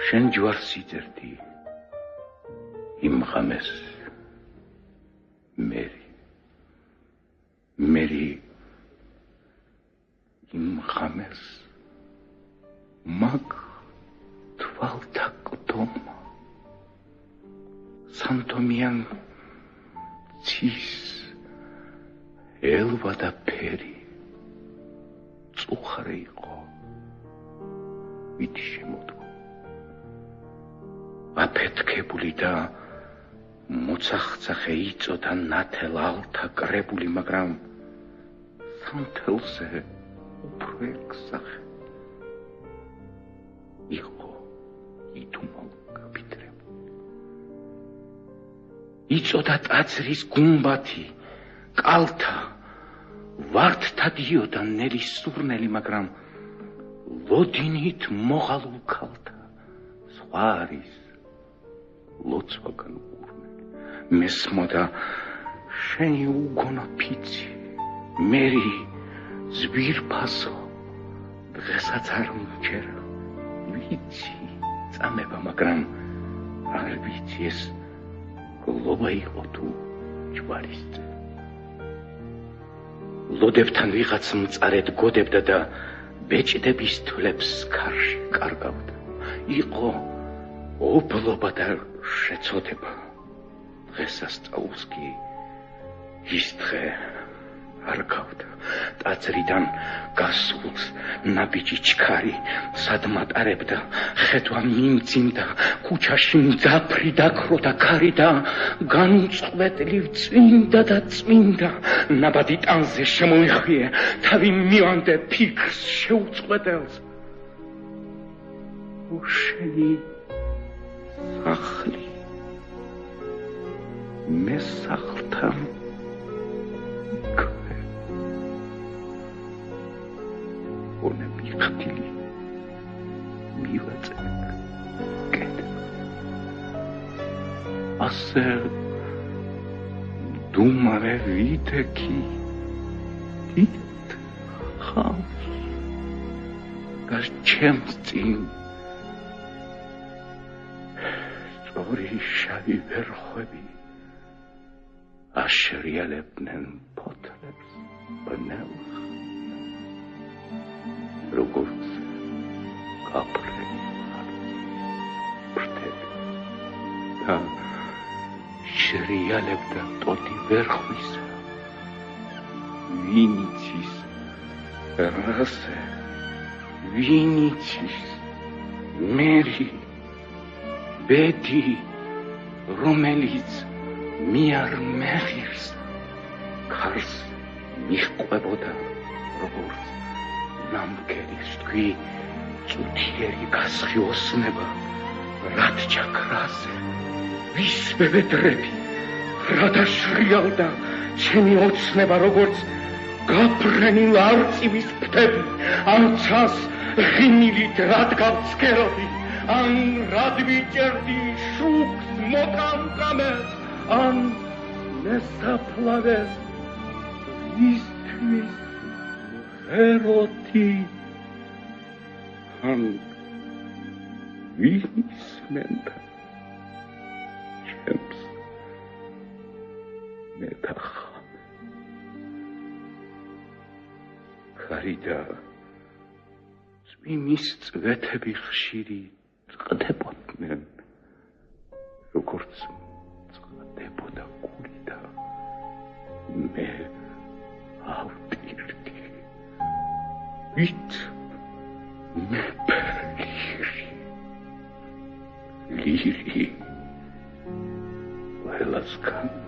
შენ ჯვარს იძერდი იმ ღამეს მერი იმ ღამეს მაგ თვალთა კდომა სანტომიან ცის ელვა და ფერი წუხარე იყო ვით შემოდგა აფეთქებული და მოცახცახე იწოდა ნათელ ალთა კრებული მაგრამ სანთელზე უფრო ეკსახე იყო ითუმალ კაპიტრებული იწოდა ტაძრის გუმბათი კალთა ვარდთა დიოდა ნელის სურნელი მაგრამ ლოდინით მოღალულ ქალთა სხვა არის ლოცვაგან უყურნელი მესმოდა შენი უგონა ფიცი მერი ზვირფასო დღესაც არ მჩერა ვიცი წამება მაგრამ არ ვიცი ეს გლობა იყო თუ ჯვარის ლოდებთან ვიღაც მწარედ გოდებდა და ბეჭდების თვლებს ქარში კარგავდა იყო ობლობა და შეცოდება დღესასწაულს კი ის დღე არ გავდა ტაძრიდან გასულს ნაბიჯი ჩქარი სადმატარებდა ხედვა მიმძიმდა ქუჩაში მძაფრი დაქრო და ქარი და განუწყვეტლივ წმინდა და წმინდა ნაბადი ტანზე შემოიხიე თავი მივანდე ფიქრს შეუწყვეტელს უშენი სახლი მე სახლთან ონები ხტილი მივაწე კეთილ ასე დუმარე ვიტექი დიდ ხავს და ჩემს წინ სწორი შავი ვერხვები აშრიალებდნენ ფოთლებს ბნელს როგორც კაპრენი ფრთები და შრიალებდა ტოტი ვერხვისა ვინიცის რასე ვინიცის მერი ბედი რომელიც მიარ მეხირს ქარს მიჰყვებოდა როგორც ნამგერის თქვი წუთიერი გასხიოსნება რად ჩაქრაზე ვის ბებედრები რადა შრიალდა ჩემი ოცნება როგორც გაფრენილ არწივის ფრთები ან ცას ღიმილით რად გავცქეროდი ან რად ვიჭერდი შუქს მოკამკამეს ან მესაფლავეს ვისთვის ეროთი ან ვისმენდა ჩემს მეტახა ხარიდა წვიმის წვეთები ხშირი წყდებოდნენ როგორც წყდებოდა გული და მე ავტირდი ვით მე ლირი ველასკან